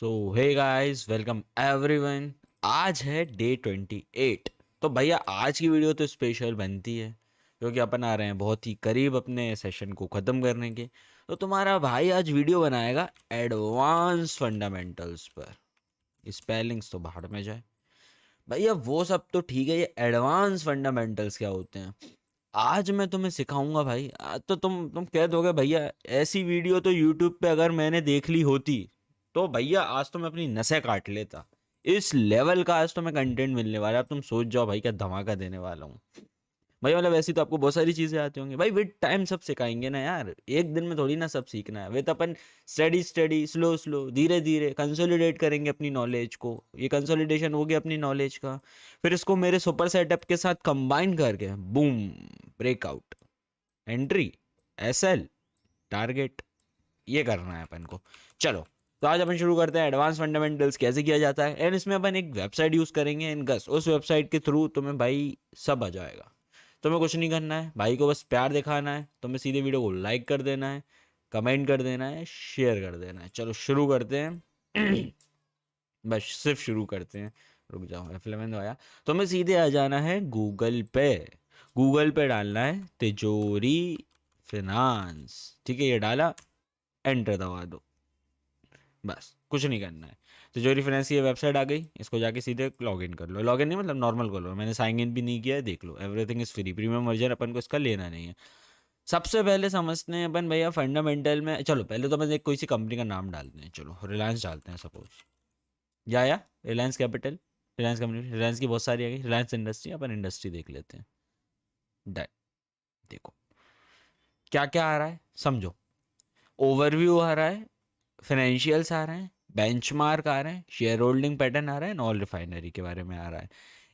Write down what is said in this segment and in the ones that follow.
सो hey guys, welcome everyone. आज है day 28। तो भैया आज की वीडियो तो स्पेशल बनती है क्योंकि अपन आ रहे हैं बहुत ही करीब अपने सेशन को ख़त्म करने के। तो तुम्हारा भाई आज वीडियो बनाएगा एडवांस फंडामेंटल्स पर। स्पेलिंग्स तो बाहर में जाए भैया, वो सब तो ठीक है, ये एडवांस फंडामेंटल्स क्या होते हैं आज मैं तुम्हें सिखाऊंगा भाई। आज तो तुम कह दोगे भैया ऐसी वीडियो तो यूट्यूब पे अगर मैंने देख ली होती तो भैया आज तो मैं अपनी नसें काट लेता। इस लेवल का आज तो मैं कंटेंट मिलने वाला है। अब तुम सोच जाओ भाई क्या धमाका देने वाला हूँ भाई। मतलब ऐसी तो आपको बहुत सारी चीज़ें आती होंगी भाई, विद टाइम सब सिखाएंगे ना यार, एक दिन में थोड़ी ना सब सीखना है। With upon study study slow slow धीरे धीरे कंसोलिडेट करेंगे अपनी नॉलेज को। ये कंसोलिडेशन हो गया अपनी नॉलेज का, फिर इसको मेरे सुपर सेटअप के साथ कंबाइन करके boom, breakout, entry, SL, target, ये करना है अपन को। चलो, तो आज अपन शुरू करते हैं एडवांस फंडामेंटल्स कैसे किया जाता है। एंड इसमें अपन एक वेबसाइट यूज़ करेंगे एंड गस उस वेबसाइट के थ्रू तुम्हें भाई सब आ जाएगा। तुम्हें कुछ नहीं करना है भाई, को बस प्यार दिखाना है। तुम्हें सीधे वीडियो को लाइक कर देना है, कमेंट कर देना है, शेयर कर देना है। चलो शुरू करते हैं। बस सिर्फ शुरू करते हैं। रुक जाओ, F11 तो आया। तुम्हें सीधे आ जाना है गूगल पे। गूगल पे डालना है तिजोरी फिनांस। ठीक है, ये डाला, एंटर दबा दो। बस कुछ नहीं करना है। तिजोरी फाइनेंस की ये वेबसाइट आ गई, इसको जाके सीधे लॉग इन कर लो। लॉग इन नहीं मतलब नॉर्मल कर लो, मैंने साइन इन भी नहीं किया है, देख लो। Everything is free, premium version अपन को इसका लेना नहीं है। सबसे पहले समझते हैं अपन भैया फंडामेंटल में। चलो पहले तो मैं एक कोई सी कंपनी का नाम डालते हैं। चलो रिलायंस डालते हैं सपोज, या रिलायंस कैपिटल। रिलायंस कंपनी, रिलायंस की बहुत सारी आ गई। रिलायंस इंडस्ट्री, अपन इंडस्ट्री देख लेते हैं। डन। देखो क्या क्या आ रहा है समझो। ओवरव्यू आ रहा है, फाइनेंशियल्स आ रहे हैं, बेंचमार्क आ रहे हैं, शेयर होल्डिंग पैटर्न आ रहा है, नॉल रिफाइनरी के बारे में आ रहा है।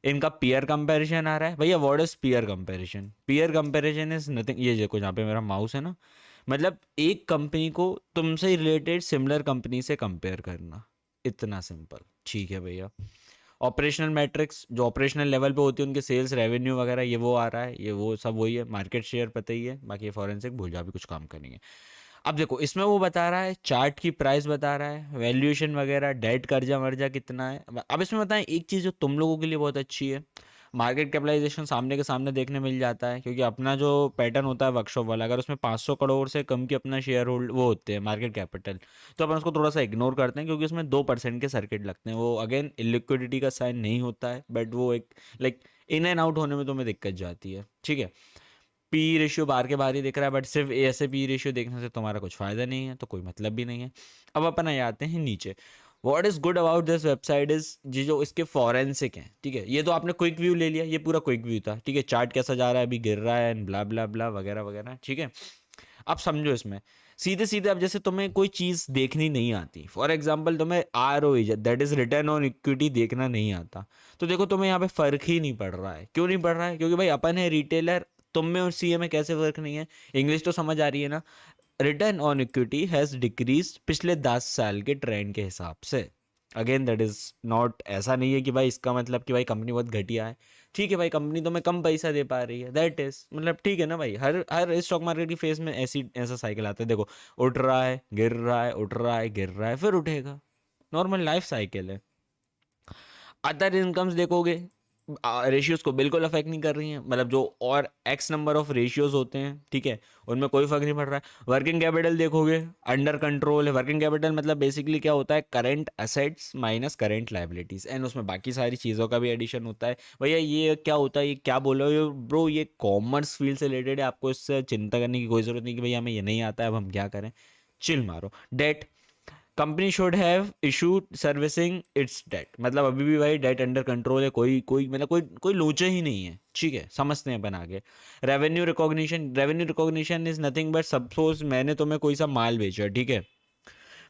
इनका पीयर कंपैरिजन आ रहा है भैया। What is peer comparison? Peer comparison is nothing, ये देखो जहाँ पे मेरा माउस है ना, मतलब एक कंपनी को तुमसे रिलेटेड सिमिलर कंपनी से कंपेयर करना, इतना सिंपल। ठीक है भैया। ऑपरेशनल मैट्रिक्स जो ऑपरेशनल लेवल पे होती है, उनके सेल्स रेवेन्यू वगैरह, ये वो आ रहा है, ये वो सब वही है। मार्केट शेयर पता ही है, बाकी फॉरेंसिक भूल जा भी कुछ काम करेंगे। अब देखो इसमें वो बता रहा है, चार्ट की प्राइस बता रहा है, वैल्यूएशन वगैरह, डेट, कर्जा वर्जा कितना है। अब इसमें बताएं एक चीज़ जो तुम लोगों के लिए बहुत अच्छी है, मार्केट कैपिटलाइजेशन सामने के सामने देखने मिल जाता है। क्योंकि अपना जो पैटर्न होता है वर्कशॉप वाला, अगर उसमें 500 करोड़ से कम की अपना शेयर होल्ड वो होते हैं मार्केट कैपिटल, तो अपन उसको थोड़ा सा इग्नोर करते हैं क्योंकि उसमें 2% के सर्किट लगते हैं। वो अगेन इलिक्विडिटी का साइन नहीं होता है, बट वो एक लाइक इन एंड आउट होने में तुम्हें दिक्कत जाती है। ठीक है। पी रेशियो बाहर के बाहर ही दिख रहा है, बट सिर्फ ऐसे पी रेशियो देखने से तुम्हारा कुछ फ़ायदा नहीं है, तो कोई मतलब भी नहीं है। अब अपन आ आते हैं नीचे। What is good about this website is जी जो इसके फॉरेंसिक हैं। ठीक है, ये तो आपने क्विक व्यू ले लिया, ये पूरा क्विक व्यू था। ठीक है, चार्ट कैसा जा रहा है, अभी गिर रहा है, ब्ला ब्ला ब्ला वगैरह वगैरह। ठीक है, अब समझो इसमें सीधे सीधे। अब जैसे तुम्हें कोई चीज़ देखनी नहीं आती, फॉर एग्जाम्पल तुम्हें R O that is return on equity देखना नहीं आता, तो देखो तुम्हें यहाँ पे फ़र्क ही नहीं पड़ रहा है। क्यों नहीं पड़ रहा है? क्योंकि भाई अपन है रिटेलर, तुम में और सीए में कैसे फर्क नहीं है? इंग्लिश तो समझ आ रही है ना। Return on equity has decrease पिछले 10 साल के ट्रेंड के हिसाब से। अगेन दैट इज़ नॉट, ऐसा नहीं है कि भाई इसका मतलब कि भाई कंपनी बहुत घटिया है। ठीक है भाई, कंपनी तो मैं कम पैसा दे पा रही है, दैट इज़ मतलब ठीक है ना भाई। हर हर स्टॉक मार्केट की फेज में ऐसा साइकिल आता है। देखो उठ रहा है, गिर रहा है, उठ रहा है, गिर रहा है, फिर उठेगा। नॉर्मल लाइफ साइकिल है। अदर इनकम्स देखोगे, रेशियोज को बिल्कुल अफेक्ट नहीं कर रही हैं। मतलब जो और एक्स नंबर ऑफ रेशियोज होते हैं, ठीक है, उनमें कोई फर्क नहीं पड़ रहा है। वर्किंग कैपिटल देखोगे अंडर कंट्रोल है। वर्किंग कैपिटल मतलब बेसिकली क्या होता है? Current assets minus current liabilities, and उसमें बाकी सारी चीज़ों का भी एडिशन होता है। भैया ये क्या होता है, ये क्या बोल रहे हो ब्रो? ये कॉमर्स फील्ड से रिलेटेड है, आपको इससे चिंता करने की कोई ज़रूरत नहीं कि भैया हमें ये नहीं आता है अब हम क्या करें। चिल मारो। Debt, company should have issued servicing its debt, मतलब अभी भी भाई डेट अंडर कंट्रोल है। कोई कोई मतलब कोई कोई लोचा ही नहीं है। ठीक है, समझते हैं अपन आगे। Revenue recognition, revenue recognition is nothing but suppose मैंने तुम्हें कोई सा माल बेचा, ठीक है,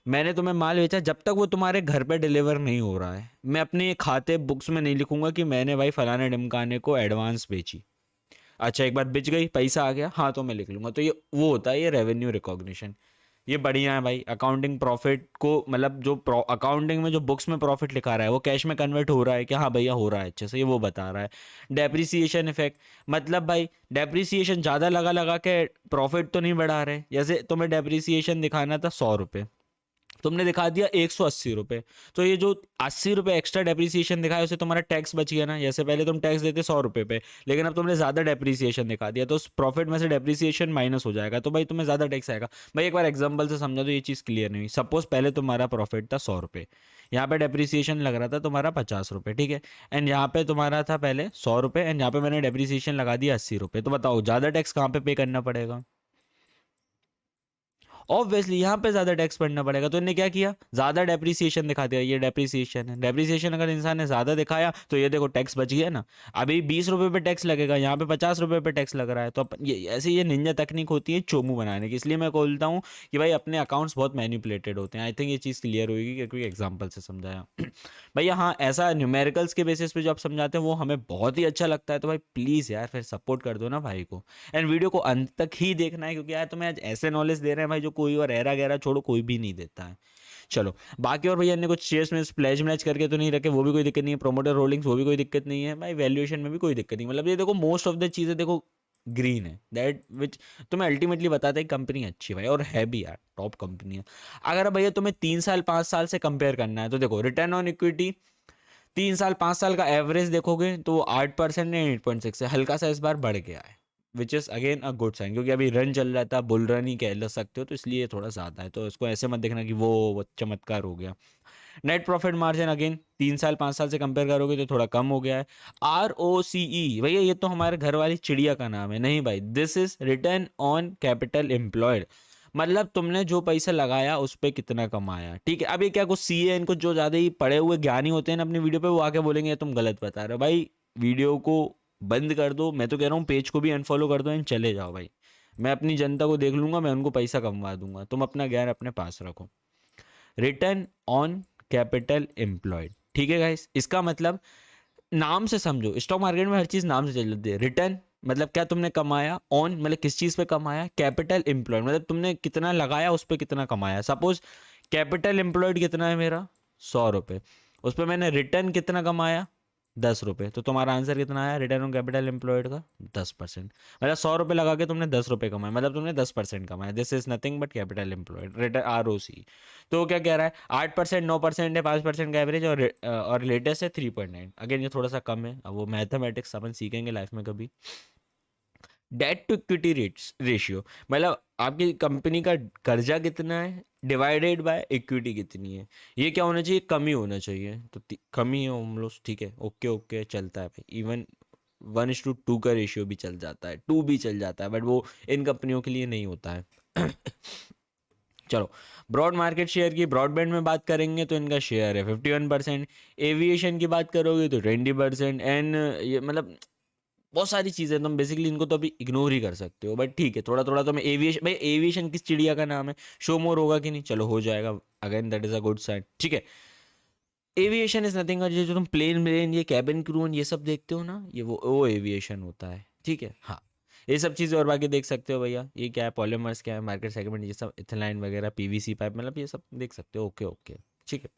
मैंने तुम्हें माल बेचा, जब तक वो तुम्हारे घर पे डिलीवर नहीं हो रहा है, मैं अपने खाते बुक्स में नहीं लिखूंगा कि मैंने भाई फलाने ढिमकाने को एडवांस बेची। अच्छा एक बार बिच गई, पैसा आ गया, हाँ तो मैं लिख लूंगा। तो ये वो होता है ये रेवेन्यू रिकॉग्निशन। ये बढ़िया है भाई। अकाउंटिंग प्रॉफिट को मतलब जो अकाउंटिंग में जो बुक्स में प्रॉफिट लिखा रहा है वो कैश में कन्वर्ट हो रहा है कि हाँ भैया हो रहा है अच्छे से, ये वो बता रहा है। डेप्रिसिएशन इफेक्ट, मतलब भाई डेप्रिसिएशन ज़्यादा लगा लगा के प्रॉफिट तो नहीं बढ़ा रहे। जैसे तुम्हें डेप्रिसिएशन दिखाना था 100 रुपये, तुमने दिखा दिया 180 रुपये, तो ये जो 80 रुपये एक्स्ट्रा डेप्रिसिएशन दिखाया उसे तुम्हारा टैक्स बच गया ना। जैसे पहले तुम टैक्स देते 100 रुपये पे, लेकिन अब तुमने ज़्यादा डेप्रिसिएशन दिखा दिया तो उस प्रॉफिट में से डेप्रिसिएशन माइनस हो जाएगा, तो भाई तुम्हें ज़्यादा टैक्स आएगा। भाई एक बार एग्जाम्पल से समझा, तो ये चीज़ क्लियर नहीं हुई। सपोज पहले तुम्हारा प्रॉफिट था 100 रुपये, यहाँ पे डेप्रिसिएशन लग रहा था तुम्हारा 50 रुपये, ठीक है। एंड यहाँ पे तुम्हारा था पहले 100 रुपये, एंड यहाँ पे मैंने डेप्रिसिएशन लगा दिया 80 रुपये, तो बताओ ज़्यादा टैक्स कहाँ पे पे करना पड़ेगा? ऑब्वियसली यहाँ पे ज्यादा टैक्स भरना पड़ेगा। तो इन्हें क्या किया, ज्यादा डेप्रिसिएशन दिखा दिया। ये डेप्रिसिएशन है, डेप्रिसिएशन अगर इंसान ने ज्यादा दिखाया तो ये देखो टैक्स बच गया ना। अभी 20 रुपये पे टैक्स लगेगा, यहाँ पे 50 रुपये पे टैक्स लग रहा है। तो ये ऐसी ये निंजा तकनीक होती है चोमू बनाने की। इसलिए मैं बोलता हूँ कि भाई अपने अकाउंट्स बहुत मैनिपुलेटेड होते हैं। आई थिंक ये चीज़ क्लियर होगी क्योंकि एग्जाम्पल से समझाया। भैया हाँ, ऐसा न्यूमेरिकल्स के बेसिस पे जो आप समझाते हैं वो हमें बहुत ही अच्छा लगता है। तो भाई प्लीज़ यार फिर सपोर्ट कर दो ना भाई को, एंड वीडियो को अंत तक ही देखना है, क्योंकि यार तुम्हें आज ऐसे नॉलेज दे रहे हैं भाई जो कोई और एरा गहरा छोड़ो कोई भी नहीं देता है। चलो बाकी, और भैया ने कुछ शेयर्स में प्लेज मैच करके तो नहीं रखे, वो भी कोई दिक्कत नहीं है। प्रोमोटर होल्डिंग्स वो भी कोई दिक्कत नहीं है भाई। वैल्यूएशन में भी कोई दिक्कत नहीं। मतलब ये देखो मोस्ट ऑफ द चीज़ें देखो ग्रीन है, दैट विच तुम्हें अल्टीमेटली बताता है कंपनी अच्छी है भाई, और है भी यार टॉप कंपनी है। अगर भैया तुम्हें 3 साल 5 साल से कंपेयर करना है तो देखो रिटर्न ऑन इक्विटी 3 साल 5 साल का एवरेज देखोगे तो वो 8% या 8.6 है, हल्का सा इस बार बढ़ गया है, which is again a good sign, क्योंकि अभी रन चल रहा था, बुल रन ही कह सकते हो, तो इसलिए थोड़ा ज़्यादा है। तो इसको ऐसे मत देखना कि वो चमत्कार हो गया। नेट प्रॉफिट मार्जिन अगेन 3 साल 5 साल से कंपेयर करोगे तो थोड़ा कम हो गया है। ROCE भैया ये तो हमारे घर वाली चिड़िया का नाम है, नहीं भाई, this is return on capital employed. मतलब तुमने जो पैसा लगाया उस पर कितना कमाया, ठीक है। अब ये क्या कुछ सीए इनको जो ज़्यादा ही पढ़े हुए ज्ञानी होते हैं ना अपनी वीडियो पे, वो आके बोलेंगे तुम गलत बता रहे हो। भाई वीडियो को बंद कर दो, मैं तो कह रहा हूँ पेज को भी अनफॉलो कर दो एंड चले जाओ भाई। मैं अपनी जनता को देख लूंगा, मैं उनको पैसा कमवा दूंगा, तुम अपना ज्ञान अपने पास रखो। रिटर्न ऑन कैपिटल एम्प्लॉयड, ठीक है गाइस। इसका मतलब नाम से समझो, स्टॉक मार्केट में हर चीज़ नाम से चल जाती है। रिटर्न मतलब क्या तुमने कमाया, ऑन मतलब किस चीज़ पे कमाया, कैपिटल एम्प्लॉयड मतलब तुमने कितना लगाया उस पर कितना कमाया। सपोज कैपिटल एम्प्लॉयड कितना है मेरा 100 रुपये, उस पर मैंने रिटर्न कितना कमाया 10 रुपये, तो तुम्हारा आंसर कितना आया रिटर्न ऑन कैपिटल एम्प्लॉयड का 10%। मतलब 100 रुपये लगा के तुमने 10 रुपये कमाए, मतलब तुमने 10% कमाया। This is nothing but capital employed return ROC। तो क्या कह रहा है 8%, 9% है, 5% का एवरेज, और लेटेस्ट है 3.9। अगेन ये थोड़ा सा कम है, अब वो मैथमेटिक्स अपन सीखेंगे लाइफ में कभी। डेट टू इक्विटी रेशियो मतलब आपकी कंपनी का कर्जा कितना है डिवाइडेड बाय इक्विटी कितनी है। ये क्या होना चाहिए, कमी होना चाहिए। तो कमी है हम लोग, ठीक है, ओके ओके चलता है भाई। इवन 1:2 का रेशियो भी चल जाता है, 2 भी चल जाता है, बट वो इन कंपनियों के लिए नहीं होता है। चलो ब्रॉड मार्केट शेयर की ब्रॉडबैंड में बात करेंगे तो इनका शेयर है 51%। एविएशन की बात करोगे तो 20%। एंड ये मतलब बहुत सारी चीज़ें तुम बेसिकली इनको तो अभी इग्नोर ही कर सकते हो, बट ठीक है थोड़ा थोड़ा तो मैं एविएशन, भाई एविएशन किस चिड़िया का नाम है, शो मोर होगा कि नहीं, चलो हो जाएगा, again that is a good sign, ठीक है। एविएशन इज नथिंग, और ये जो तुम प्लेन व्लेन ये कैबिन क्रू ये सब देखते हो ना, ये वो एविएशन होता है, ठीक है। हाँ ये सब चीज़ें और बाकी देख सकते हो भैया। ये क्या है, पॉलीमर्स क्या है, मार्केट सेगमेंट, ये सब इथेनाइन वगैरह, PVC पाइप, मतलब ये सब देख सकते हो, ओके ओके ठीक है।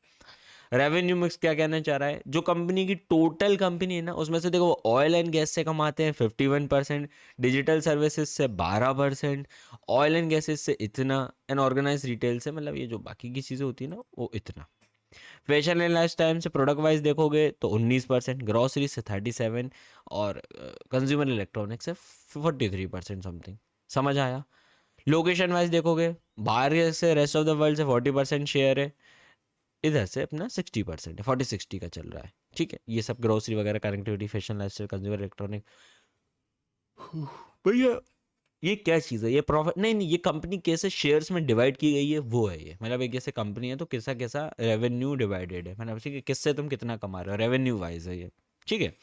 रेवेन्यू मिक्स क्या कहना चाह रहा है, जो कंपनी की टोटल कंपनी है ना उसमें से देखो ऑयल एंड गैस से कमाते हैं 51%, डिजिटल सर्विसेज से 12%, ऑयल एंड गैसेज से इतना, एंड ऑर्गेनाइज रिटेल से मतलब ये जो बाकी की चीज़ें होती है ना वो इतना। फैशन एंड लाइफ टाइम से प्रोडक्ट वाइज देखोगे तो 19%, ग्रॉसरी से 37, और कंज्यूमर इलेक्ट्रॉनिक्स से 43% समथिंग। समझ आया। लोकेशन वाइज देखोगे बाहर से रेस्ट ऑफ द वर्ल्ड से 40% शेयर है, इधर से अपना 60% है, 40-60 का चल रहा है, ठीक है। ये सब ग्रोसरी वगैरह, connectivity, fashion, lifestyle, consumer electronic. भैया ये क्या चीज़ है, ये प्रॉफिट नहीं नहीं, ये कंपनी कैसे शेयर्स में डिवाइड की गई है वो है ये। मतलब एक जैसे कंपनी है तो कैसा कैसा रेवेन्यू डिवाइडेड है, मतलब ठीक है किससे तुम कितना कमा रहे हो, रेवेन्यू वाइज है ये, ठीक है।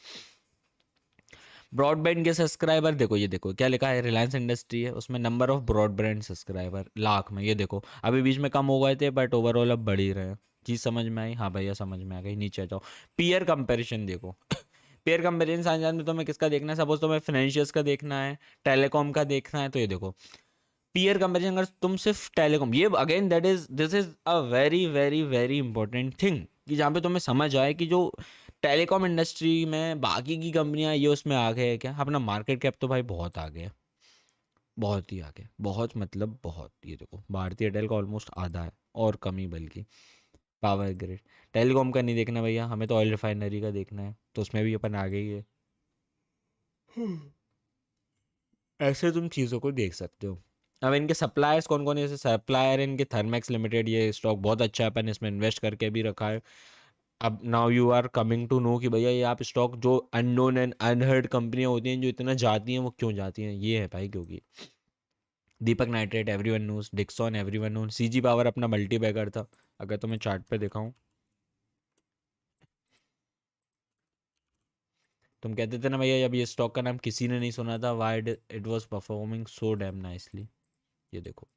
ब्रॉडबैंड के सब्सक्राइबर देखो, ये देखो क्या लिखा है, रिलायंस इंडस्ट्री है उसमें number of broadband subscriber lakh में, ये देखो अभी बीच में कम हो गए थे बट ओवरऑल अब बढ़ ही रहे हैं। चीज़ समझ में आई, हाँ भैया समझ में आ गई। नीचे आ जाओ, पीयर कंपैरिजन देखो। पेयर कंपैरिजन आने में तुम्हें किसका देखना है, सपोज तुम्हें फाइनेंशियल्स का देखना है, टेलीकॉम का देखना है, तो ये देखो पीयर कंपैरिजन। अगर तुम सिर्फ टेलीकॉम, ये again that is this is a very very very important thing, कि जहाँ पे तुम्हें समझ आए कि जो टेलीकॉम इंडस्ट्री में बाकी की कंपनियां ये उसमें आ गए हैं क्या, अपना मार्केट कैप तो भाई बहुत आगे है, बहुत ही आगे, बहुत मतलब बहुत। ये देखो भारतीय एयरटेल का ऑलमोस्ट आधा है, और कम ही बल्कि। पावर ग्रिड, टेलीकॉम का नहीं देखना भैया, हमें तो ऑयल रिफाइनरी का देखना है, तो उसमें भी अपन आगे ही है। ऐसे तुम चीज़ों को देख सकते हो। अब इनके सप्लायर्स कौन कौन है, जैसे सप्लायर इनके थर्मैक्स लिमिटेड, ये स्टॉक बहुत अच्छा है, अपन इसमें इन्वेस्ट करके भी रखा है। अब now you are coming to know कि भैया ये आप स्टॉक जो अननोन एंड अनहर्ड कंपनियां होती हैं जो इतना जाती हैं, वो क्यों जाती हैं, ये है भाई क्योंकि Deepak nitrite everyone knows, Dixon everyone knows, CG power अपना मल्टी बैगर था। अगर तो मैं चार्ट पे दिखाऊं, तुम कहते थे ना भैया अब ये स्टॉक का नाम किसी ने नहीं सुना था, why it was performing so damn nicely. ये देखो,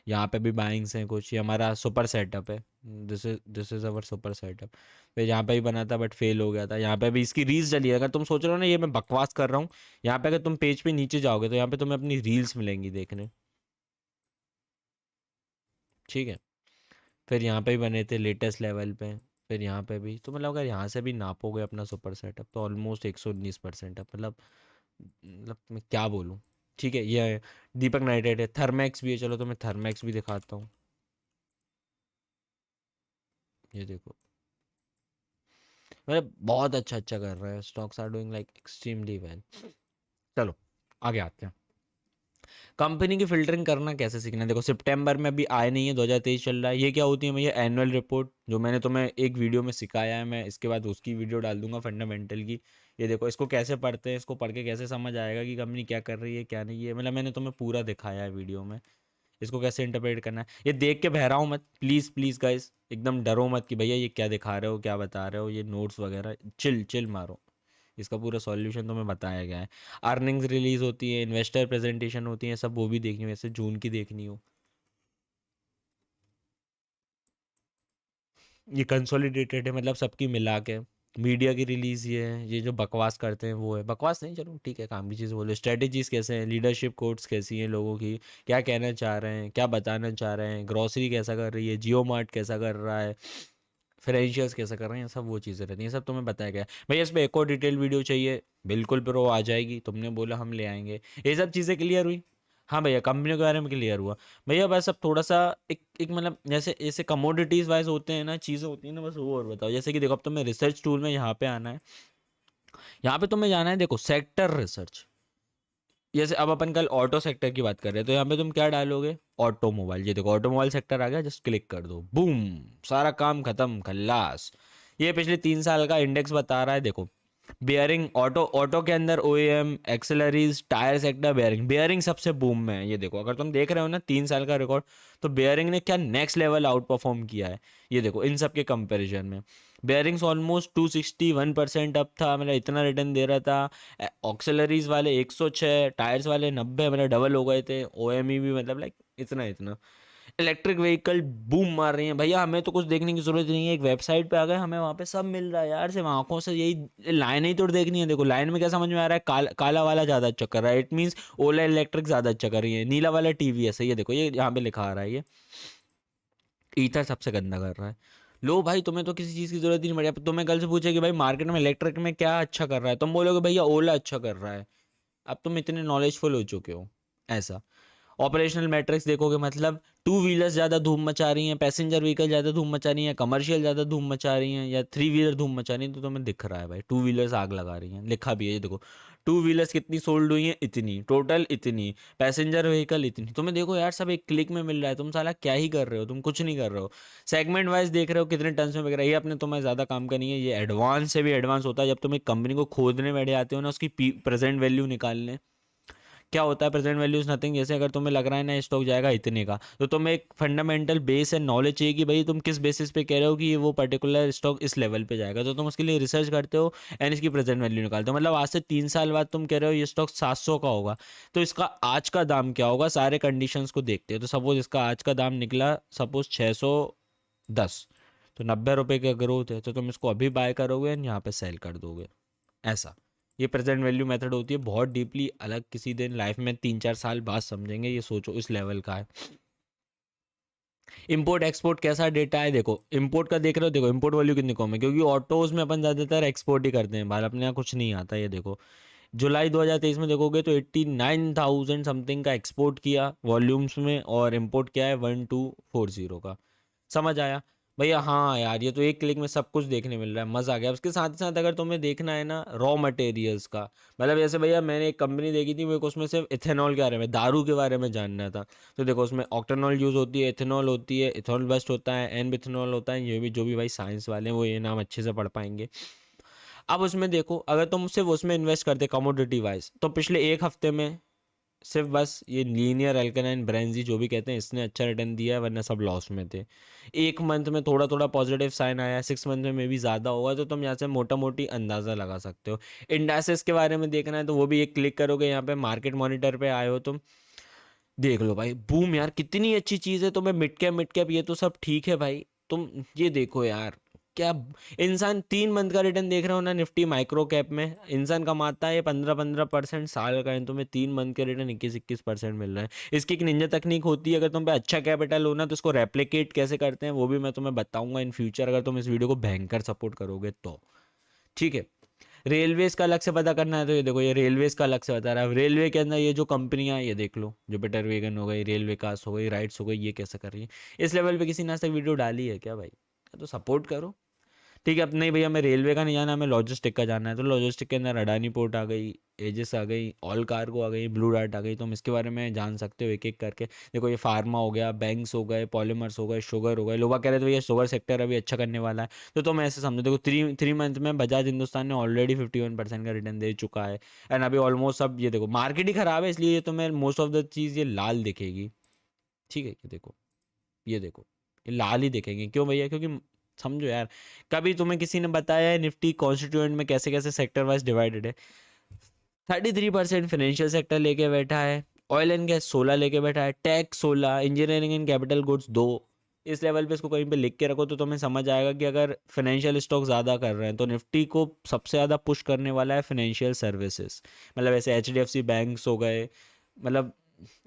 यहाँ पे भी बाइंग्स हैं कुछ, ये हमारा सुपर सेटअप है, this is our super setup. फिर यहाँ पे भी बना था बट फेल हो गया था, यहाँ पे भी इसकी रील्स चली है। अगर तुम सोच रहे हो ना ये मैं बकवास कर रहा हूँ, यहाँ पे अगर तुम पेज पे नीचे जाओगे तो यहाँ पे तुम्हें अपनी रील्स मिलेंगी देखने, ठीक है। फिर यहाँ पे भी बने थे लेटेस्ट लेवल पे। फिर यहाँ पे भी तो मतलब अगर यहाँ से भी नापोगे अपना सुपर सेटअप तो ऑलमोस्ट 119% है, मतलब मैं क्या बोलूँ। ठीक है, ये है दीपक नाइट्रेट है, थर्मैक्स भी है, चलो तो मैं थर्मैक्स भी दिखाता हूँ। ये देखो, मतलब बहुत अच्छा अच्छा कर रहा है, stocks are doing like extremely well. चलो आगे आते हैं। कंपनी की फिल्टरिंग करना कैसे सीखना है, देखो सितंबर में अभी आए नहीं है, 2023 चल रहा है। ये क्या होती है भैया, एनुअल रिपोर्ट, जो मैंने तुम्हें एक वीडियो में सिखाया है, मैं इसके बाद उसकी वीडियो डाल दूंगा फंडामेंटल की। ये देखो इसको कैसे पढ़ते हैं, इसको पढ़ के कैसे समझ आएगा कि कंपनी क्या कर रही है क्या नहीं है, मतलब मैंने तुम्हें पूरा दिखाया है वीडियो में। इसको कैसे इंटरप्रेट करना है, ये देख के बहराओ मत प्लीज़ प्लीज़ गाइस, एकदम डरो मत कि भैया ये क्या दिखा रहे हो क्या बता रहे हो, ये नोट्स वगैरह चिल चिल मारो। इसका पूरा सॉल्यूशन तुम्हें बताया गया है। अर्निंग्स रिलीज होती है, इन्वेस्टर प्रेजेंटेशन होती है, सब वो भी देखनी हो, जैसे जून की देखनी हो। ये कंसोलिडेटेड है, मतलब सबकी मिला के। मीडिया की रिलीज ये है, ये जो बकवास करते हैं वो है, बकवास नहीं चलो ठीक है काम की चीज़ बोलो। स्ट्रेटेजीज कैसे हैं, लीडरशिप कोड्स कैसी हैं लोगों की, क्या कहना चाह रहे हैं क्या बताना चाह रहे हैं, ग्रॉसरी कैसा कर रही है, जियो मार्ट कैसा कर रहा है, फाइनेंशियल्स कैसा कर रहे हैं, सब वो चीज़ें रहती हैं, सब तुम्हें बताया गया है। भैया इस पर एक और डिटेल वीडियो चाहिए, बिल्कुल प्रो आ जाएगी, तुमने बोला हम ले आएंगे। ये सब चीज़ें क्लियर हुई। हाँ भैया कंपनियों के बारे में क्लियर हुआ। भैया बस अब थोड़ा सा एक एक मतलब जैसे जैसे कमोडिटीज़ वाइज होते हैं ना, चीज़ें होती हैं ना, बस वो और बताओ। जैसे कि देखो अब तुम्हें रिसर्च टूल में यहाँ पे आना है, यहाँ पे तुम्हें जाना है, देखो सेक्टर रिसर्च। जैसे अब अपन कल ऑटो सेक्टर की बात कर रहे हैं, तो यहाँ पे तुम क्या डालोगे, ऑटोमोबाइल। ये देखो ऑटोमोबाइल सेक्टर आ गया, जस्ट क्लिक कर दो, बूम, सारा काम खत्म खल्लास। ये पिछले 3 साल का इंडेक्स बता रहा है, देखो बियरिंग, ऑटो ऑटो के अंदर OEM, accessories, tyre sector, bearing, bearing सबसे बूम में है। ये देखो अगर तुम देख रहे हो ना 3 साल का रिकॉर्ड, तो बेयरिंग ने क्या नेक्स्ट लेवल आउट परफॉर्म किया है। ये देखो इन सब के कंपैरिजन में बेयरिंग्स ऑलमोस्ट 261% अप था, मतलब इतना रिटर्न दे रहा था। ऑक्सिलरीज वाले 106, टायर्स वाले 90, मतलब डबल हो गए थे। ओएमई भी मतलब लाइक इतना इतना। इलेक्ट्रिक व्हीकल बूम मार रही हैं भैया, हमें तो कुछ देखने की जरूरत नहीं है, एक वेबसाइट पे आ गए, हमें वहाँ पे सब मिल रहा है यार, सिर्फ आंखों से यही लाइन ही तो देखनी है। देखो लाइन में क्या समझ में आ रहा है, काला वाला ज़्यादा अच्छा कर रहा है, इट मीन्स ओला इलेक्ट्रिक ज़्यादा अच्छा कर रही है, नीला वाला टीवीएस है। ये देखो ये यहाँ पे लिखा आ रहा है, ये ईथर सबसे गंदा कर रहा है। लो भाई तुम्हें तो किसी चीज़ की जरूरत ही नहीं पड़ी। अब तुम्हें कल से पूछे कि भाई मार्केट में इलेक्ट्रिक में क्या अच्छा कर रहा है, तुम बोलोगे भैया ओला अच्छा कर रहा है। अब तुम इतने नॉलेजफुल हो चुके हो ऐसा। ऑपरेशनल मैट्रिक्स देखोगे, मतलब टू व्हीलर्स ज़्यादा धूम मचा रही हैं, पैसेंजर व्हीकल ज़्यादा धूम मचा रही हैं, कमर्शियल ज़्यादा धूम मचा रही हैं, या थ्री व्हीलर धूम मचा रही हैं, तो तुम्हें दिख रहा है भाई टू व्हीलर्स आग लगा रही हैं, लिखा भी है ये देखो। टू व्हीलर्स कितनी सोल्ड हुई हैं, इतनी टोटल, इतनी पैसेंजर व्हीकल इतनी। तुम्हें देखो यार सब एक क्लिक में मिल रहा है, तुम साला क्या ही कर रहे हो, तुम कुछ नहीं कर रहे हो। सेगमेंट वाइज देख रहे हो कितने टन में बिक रहा है, ये अपने तुम्हें ज़्यादा काम का नहीं है, ये एडवांस से भी एडवांस होता है। जब तुम एक कंपनी को खोदने बैठे आते हो ना, उसकी प्रेजेंट वैल्यू निकालने, क्या होता है प्रेजेंट वैल्यू इज नथिंग। जैसे अगर तुम्हें लग रहा है ना स्टॉक जाएगा इतने का, तो तुम्हें एक फंडामेंटल बेस एंड नॉलेज चाहिए कि भाई तुम किस बेसिस पे कह रहे हो कि ये वो पर्टिकुलर स्टॉक इस लेवल पे जाएगा, तो तुम उसके लिए रिसर्च करते हो एंड इसकी प्रेजेंट वैल्यू निकालते हो। मतलब आज से 3 साल बाद तुम कह रहे हो ये स्टॉक 700 का होगा, तो इसका आज का दाम क्या होगा, सारे कंडीशंस को देखते हो। तो सपोज इसका आज का दाम निकला सपोज 610, तो 90 रुपये का ग्रोथ है, तो तुम इसको अभी बाय करोगे एंड यहाँ पे सेल कर दोगे, ऐसा। ये प्रेजेंट वैल्यू मेथड होती है, बहुत डीपली अलग, किसी दिन लाइफ में 3-4 साल बाद समझेंगे, ये सोचो इस लेवल का है। इंपोर्ट एक्सपोर्ट कैसा डेटा है, देखो इंपोर्ट का देख रहे हो, देखो इंपोर्ट वैल्यू कितनी कम है, क्योंकि ऑटोज में अपन ज़्यादातर एक्सपोर्ट ही करते हैं बाहर, अपने यहाँ कुछ नहीं आता। ये देखो जुलाई 2023 में देखोगे तो 89,000 समथिंग का एक्सपोर्ट किया वॉल्यूम्स में, और इंपोर्ट किया है 1240 का। समझ आया भैया? हाँ यार, ये तो एक क्लिक में सब कुछ देखने मिल रहा है, मज़ा आ गया। उसके साथ ही साथ अगर तुम्हें देखना है ना रॉ मटेरियल्स का, मतलब जैसे भैया मैंने एक कंपनी देखी थी, मेरे को उसमें सिर्फ इथेनॉल के बारे में, दारू के बारे में जानना था। तो देखो उसमें ऑक्टेनॉल यूज़ होती है, इथेनॉल होती है, इथेनॉल बेस्ट होता है, एन बिथेनॉल होता है। ये भी जो भी भाई साइंस वाले हैं वो ये नाम अच्छे से पढ़ पाएंगे। अब उसमें देखो, अगर तुम सिर्फ उसमें इन्वेस्ट करते कमोडिटी वाइज, तो पिछले एक हफ्ते में सिर्फ बस ये लीनियर एल्केनाइन ब्रेंजी जो भी कहते हैं, इसने अच्छा रिटर्न दिया है, वरना सब लॉस में थे। एक मंथ में थोड़ा थोड़ा पॉजिटिव साइन आया है, 6 मंथ में भी ज़्यादा होगा, तो तुम यहाँ से मोटा मोटी अंदाज़ा लगा सकते हो। इंडाइसेस के बारे में देखना है तो वो भी एक क्लिक करोगे, यहाँ पे मार्केट मॉनिटर पे आए हो तुम, देख लो भाई, बूम यार कितनी अच्छी चीज़ है। तो मैं मिड कैप ये तो सब ठीक है भाई, तुम ये देखो यार, क्या इंसान 3 मंथ का रिटर्न देख रहा हो ना निफ्टी माइक्रो कैप में, इंसान कमाता है 15-15% साल का है, तुम्हें 3 मंथ के रिटर्न 21-21% मिल रहा है। इसकी एक निंजा तकनीक होती है, अगर तुम पे अच्छा कैपिटल हो ना तो इसको रेप्लिकेट कैसे करते हैं वो भी मैं तुम्हें बताऊंगा इन फ्यूचर, अगर तुम इस वीडियो को भयंकर सपोर्ट करोगे तो। ठीक है, रेलवेज का अलग से पता करना है तो ये देखो, ये रेलवेज का अलग से बता रहा है। रेलवे के अंदर ये जो कंपनियां, ये देख लो, जुपिटर वेगन हो गई, रेल विकास हो गई, राइट्स हो गई, ये कैसे कर रही है। इस लेवल पे किसी ने आज तक वीडियो डाली है क्या भाई? तो सपोर्ट करो। ठीक है, अब नहीं भैया मैं रेलवे का नहीं जाना, हमें लॉजिस्टिक का जाना है, तो लॉजिस्टिक के अंदर अडानी पोर्ट आ गई, एजिस आ गई, ऑल कार्गो आ गई, ब्लू डार्ट आ गई, तो हम इसके बारे में जान सकते हो एक एक करके। देखो ये फार्मा हो गया, बैंक्स हो गए, पॉलीमर्स हो गए, शुगर हो गए। लोग कह रहे थे भैया शुगर सेक्टर अभी अच्छा करने वाला है, तो तुम ऐसे समझो, देखो थ्री थ्री मंथ में बजाज हिंदुस्तान ने ऑलरेडी 51% का रिटर्न दे चुका है। एंड अभी ऑलमोस्ट सब, ये देखो मार्केट ही खराब है, इसलिए ये तुम्हें मोस्ट ऑफ द चीज़ ये लाल दिखेगी। ठीक है, ये देखो, ये देखो, ये लाल ही दिखेंगे। क्यों भैया? क्योंकि समझो यार, कभी तुम्हें किसी ने बताया है निफ्टी कॉन्स्टिट्यूएंट में कैसे कैसे सेक्टर वाइज डिवाइडेड है? 33% फाइनेंशियल सेक्टर लेके बैठा है, ऑयल एंड गैस 16 लेके बैठा है, tech 16, engineering and capital goods 2। इस लेवल पे इसको कहीं पे लिख के रखो तो तुम्हें समझ आएगा कि अगर फाइनेंशियल स्टॉक ज़्यादा कर रहे हैं तो निफ्टी को सबसे ज़्यादा पुश करने वाला है फाइनेंशियल सर्विसेज। मतलब ऐसे HDFC बैंक्स हो गए, मतलब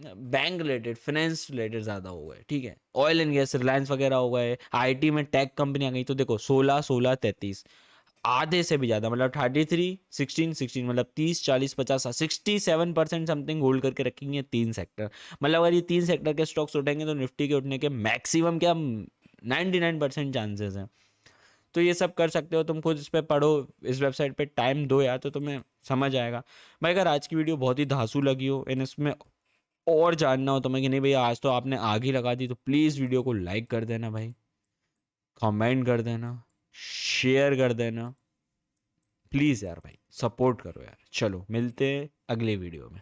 बैंक रिलेटेड, फाइनेंस रिलेटेड ज़्यादा हो गए। ठीक है, ऑयल एंड गैस, रिलायंस वगैरह हो गए, आईटी में टेक कंपनी आ गई। तो देखो 16-16-33, आधे से भी ज़्यादा, मतलब 33-16-16, मतलब 30-40-50 67% समथिंग होल्ड करके रखेंगे तीन सेक्टर। मतलब अगर ये तीन सेक्टर के स्टॉक्स उठेंगे तो निफ्टी के उठने के मैक्सिमम क्या 99% चांसेस हैं। तो ये सब कर सकते हो तुम, खुद इस पर पढ़ो, इस वेबसाइट पे टाइम दो यार, तो तुम्हें समझ आएगा भाई। अगर आज की वीडियो बहुत ही धांसू लगी हो इन इसमें और जानना हो तुम्हें कि नहीं भैया आज तो आपने आग ही लगा दी, तो प्लीज़ वीडियो को लाइक कर देना भाई, कमेंट कर देना, शेयर कर देना, प्लीज़ यार भाई, सपोर्ट करो यार। चलो मिलते हैं अगले वीडियो में।